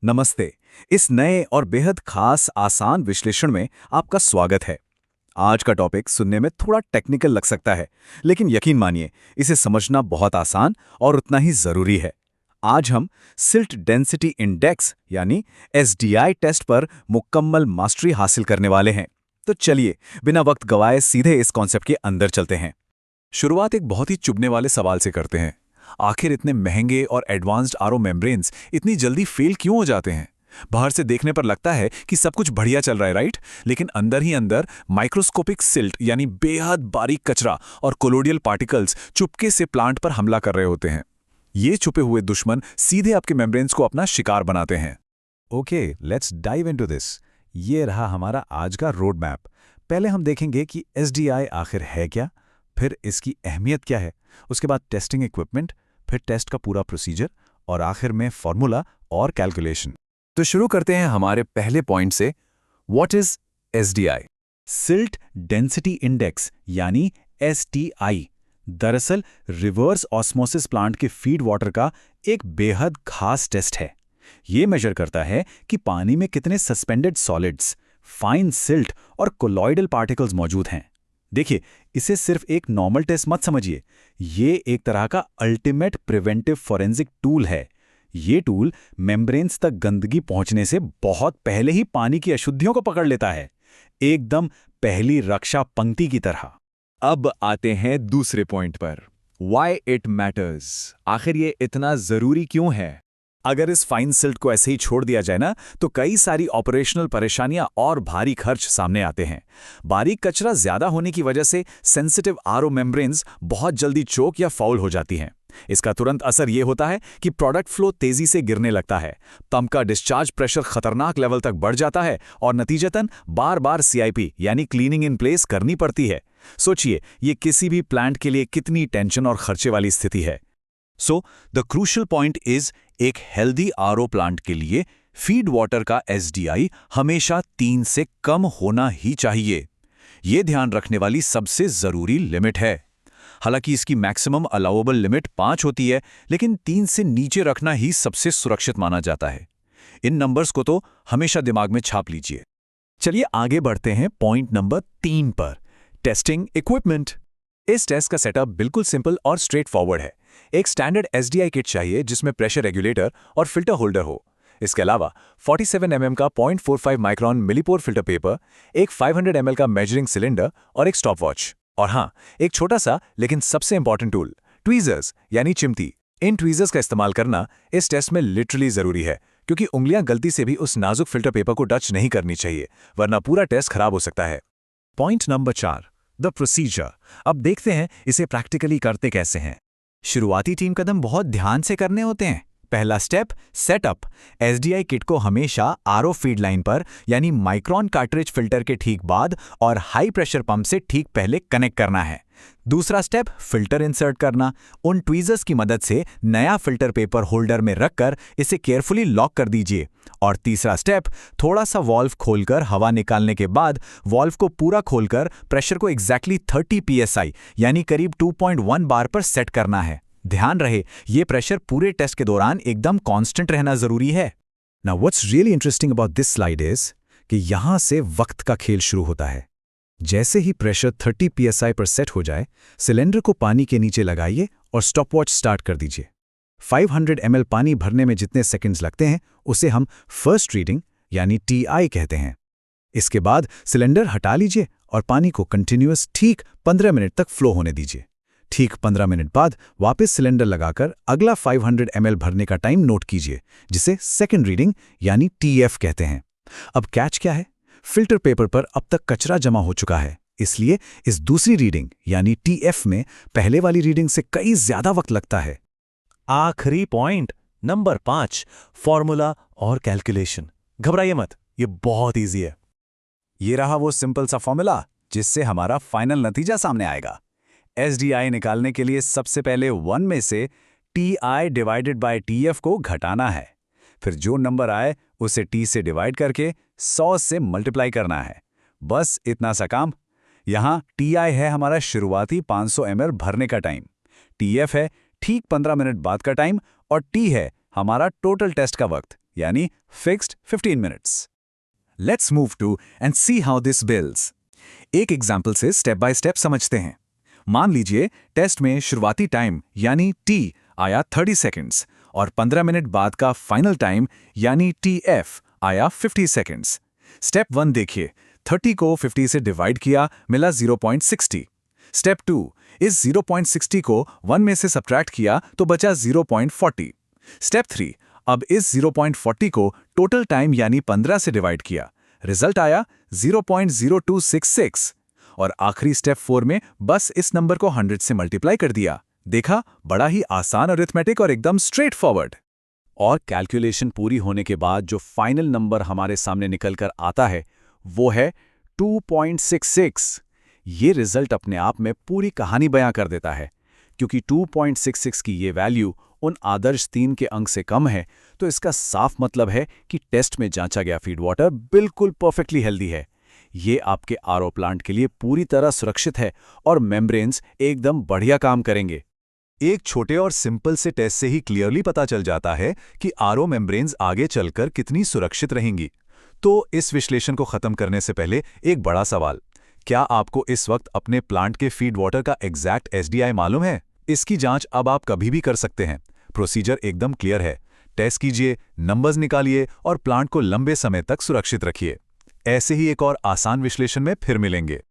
नमस्ते। इस नए और बेहद खास आसान विश्लेषण में आपका स्वागत है। आज का टॉपिक सुनने में थोड़ा टेक्निकल लग सकता है, लेकिन यकीन मानिए इसे समझना बहुत आसान और उतना ही जरूरी है। आज हम सिल्ट डेंसिटी इंडेक्स यानी एसडीआई टेस्ट पर मुकम्मल मास्टरी हासिल करने वाले हैं। तो चलिए बिना वक्त गवाए सीधे इस कॉन्सेप्ट के अंदर चलते हैं। शुरुआत एक बहुत ही चुभने वाले सवाल से करते हैं। आखिर इतने महंगे और एडवांस्ड आरओ मेम्ब्रेन्स इतनी जल्दी फेल क्यों हो जाते हैं? बाहर से देखने पर लगता है कि सब कुछ बढ़िया चल रहा है, राइट? लेकिन अंदर ही अंदर माइक्रोस्कोपिक सिल्ट यानी बेहद बारीक कचरा और कोलोडियल पार्टिकल्स चुपके से प्लांट पर हमला कर रहे होते हैं। ये छुपे हुए दुश्मन सीधे आपके मेम्ब्रेन्स को अपना शिकार बनाते हैं। Okay, let's dive into this. ये रहा हमारा आज का रोड मैप। पहले हम देखेंगे कि एसडीआई आखिर है क्या, फिर इसकी अहमियत क्या है, उसके बाद टेस्टिंग इक्विपमेंट, फिर टेस्ट का पूरा प्रोसीजर और आखिर में फॉर्मूला और कैलकुलेशन। तो शुरू करते हैं हमारे पहले पॉइंट से। What is SDI? Silt density index यानी एसटीआई दरअसल रिवर्स ऑस्मोसिस प्लांट के फीड वाटर का एक बेहद खास टेस्ट है। ये मेजर करता है कि पानी में कितने सस्पेंडेड सॉलिड्स, फाइन सिल्ट और कोलॉइडल पार्टिकल्स मौजूद हैं। देखिए, इसे सिर्फ एक नॉर्मल टेस्ट मत समझिए, ये एक तरह का अल्टीमेट प्रिवेंटिव फॉरेंसिक टूल है। ये टूल मेम्ब्रेन्स तक गंदगी पहुंचने से बहुत पहले ही पानी की अशुद्धियों को पकड़ लेता है, एकदम पहली रक्षा पंक्ति की तरह। अब आते हैं दूसरे पॉइंट पर। Why it matters? आखिर ये इतना जरूरी क्यों है? अगर इस फाइन सिल्ट को ऐसे ही छोड़ दिया जाए ना, तो कई सारी ऑपरेशनल परेशानियां और भारी खर्च सामने आते हैं। बारीक कचरा ज्यादा होने की वजह से सेंसिटिव आरओ मेम्ब्रेन्स बहुत जल्दी चोक या फाउल हो जाती हैं। इसका तुरंत असर ये होता है कि प्रोडक्ट फ्लो तेजी से गिरने लगता है, पंप का डिस्चार्ज प्रेशर खतरनाक लेवल तक बढ़ जाता है और नतीजतन बार बार सीआईपी यानी क्लीनिंग इन प्लेस करनी पड़ती है। सोचिए, ये किसी भी प्लांट के लिए कितनी टेंशन और खर्चे वाली स्थिति है। So the crucial point is, एक हेल्दी आरओ प्लांट के लिए फीड वाटर का एसडीआई हमेशा 3 से कम होना ही चाहिए। यह ध्यान रखने वाली सबसे जरूरी लिमिट है। हालांकि इसकी मैक्सिमम अलाउएबल लिमिट 5 होती है, लेकिन 3 से नीचे रखना ही सबसे सुरक्षित माना जाता है। इन नंबर्स को तो हमेशा दिमाग में छाप लीजिए। चलिए आगे बढ़ते हैं पॉइंट नंबर 3 पर, टेस्टिंग इक्विपमेंट। इस टेस्ट का सेटअप बिल्कुल सिंपल और स्ट्रेट फॉरवर्ड है। एक स्टैंडर्ड एसडीआई किट चाहिए जिसमें प्रेशर रेगुलेटर और फिल्टर होल्डर हो। इसके अलावा 47 mm का 0.45 माइक्रॉन मिलीपोर फिल्टर पेपर, एक 500 ml का मेजरिंग सिलेंडर और एक स्टॉप वॉच। और हाँ, एक छोटा सा लेकिन सबसे इंपॉर्टेंट टूल, ट्वीजर्स यानी चिमटी। इन ट्वीजर्स का इस्तेमाल करना इस टेस्ट में लिटरली जरूरी है, क्योंकि उंगलियां गलती से भी उस नाजुक फिल्टर पेपर को टच नहीं करनी चाहिए, वरना पूरा टेस्ट खराब हो सकता है। Point number 4, the procedure. अब देखते हैं इसे प्रैक्टिकली करते कैसे हैं। शुरुआती 3 कदम बहुत ध्यान से करने होते हैं। पहला स्टेप, सेटअप। एसडीआई किट को हमेशा आरओ फीड लाइन पर यानी माइक्रॉन कार्ट्रिज फिल्टर के ठीक बाद और हाई प्रेशर पंप से ठीक पहले कनेक्ट करना है। दूसरा स्टेप, फिल्टर इंसर्ट करना। उन ट्वीजर्स की मदद से नया फिल्टर पेपर होल्डर में रखकर इसे केयरफुली लॉक कर दीजिए। और तीसरा स्टेप, थोड़ा सा वॉल्व खोलकर हवा निकालने के बाद वॉल्व को पूरा खोलकर प्रेशर को एग्जैक्टली 30 psi यानी करीब 2.1 बार पर सेट करना है। ध्यान रहे, ये प्रेशर पूरे टेस्ट के दौरान एकदम कांस्टेंट रहना जरूरी है। Now what's really interesting about this slide is कि यहां से वक्त का खेल शुरू होता है। जैसे ही प्रेशर 30 psi पर सेट हो जाए, सिलेंडर को पानी के नीचे लगाइए और स्टॉपवॉच स्टार्ट कर दीजिए। 500 ml पानी भरने में जितने सेकंड्स लगते हैं उसे हम फर्स्ट रीडिंग यानी टीआई कहते हैं। इसके बाद सिलेंडर हटा लीजिए और पानी को कंटिन्यूअस ठीक 15 मिनट तक फ्लो होने दीजिए। ठीक 15 मिनट बाद वापस सिलेंडर लगाकर अगला 500 ml भरने का टाइम नोट कीजिए, जिसे सेकंड रीडिंग यानी टीएफ कहते हैं। अब कैच क्या है? फिल्टर पेपर पर अब तक कचरा जमा हो चुका है, इसलिए इस दूसरी रीडिंग यानी टीएफ में पहले वाली रीडिंग से कई ज्यादा वक्त लगता है। आखिरी पॉइंट नंबर 5, फॉर्मूला और कैलकुलेशन। घबराइए मत, ये बहुत इजी है। ये रहा वो सिंपल सा फॉर्मूला जिससे हमारा फाइनल नतीजा सामने आएगा। एसडीआई निकालने के लिए सबसे पहले 1 में से टीआई डिवाइडेड बाय टीएफ को घटाना है। फिर जो नंबर आए उसे टी से डिवाइड करके 100 से मल्टीप्लाई करना है। बस इतना सा काम। यहाँ टीआई है हमारा शुरुआती 500 ml भरने का टाइम, टीएफ है ठीक 15 मिनट बाद का टाइम और टी है हमारा टोटल टेस्ट का वक्त यानी fixed 15 minutes. Let's move to and see how this builds. एक एग्जाम्पल से स्टेप बाय स्टेप समझते हैं। मान लीजिए टेस्ट में शुरुआती टाइम यानी टी आया 30 सेकंड्स और 15 मिनट बाद का फाइनल टाइम यानी TF आया 50 सेकंड्स। स्टेप 1 देखिए, 30 को 50 से डिवाइड किया, मिला 0.60। स्टेप 2, इस 0.60 को 1 में से सब्ट्रैक्ट किया तो बचा 0.40। स्टेप 3, अब इस 0.40 को टोटल टाइम यानी 15 से डिवाइड किया, रिजल्ट आया 0.0266। और आखिरी स्टेप 4 में बस इस नंबर को 100 से मल्टीप्लाई कर दिया। देखा, बड़ा ही आसान अरिथमेटिक और एकदम स्ट्रेट फॉरवर्ड। और कैलकुलेशन पूरी होने के बाद जो फाइनल नंबर हमारे सामने निकल कर आता है वो है 2.66। ये रिजल्ट अपने आप में पूरी कहानी बयां कर देता है, क्योंकि 2.66 की ये वैल्यू उन आदर्श 3 के अंक से कम है, तो इसका साफ मतलब है कि टेस्ट में जांचा गया फीड वाटर बिल्कुल परफेक्टली हेल्दी है। ये आपके आरओ प्लांट के लिए पूरी तरह सुरक्षित है और मेम्ब्रेन्स एकदम बढ़िया काम करेंगे। एक छोटे और सिंपल से टेस्ट से ही क्लियरली पता चल जाता है कि आरओ मेम्ब्रेन्स आगे चलकर कितनी सुरक्षित रहेंगी। तो इस विश्लेषण को खत्म करने से पहले एक बड़ा सवाल, क्या आपको इस वक्त अपने प्लांट के फीड वाटर का एग्जैक्ट SDI मालूम है? इसकी जांच अब आप कभी भी कर सकते हैं। प्रोसीजर एकदम क्लियर है। टेस्ट कीजिए, नंबर्स निकालिए और प्लांट को लंबे समय तक सुरक्षित रखिए। ऐसे ही एक और आसान विश्लेषण में फिर मिलेंगे।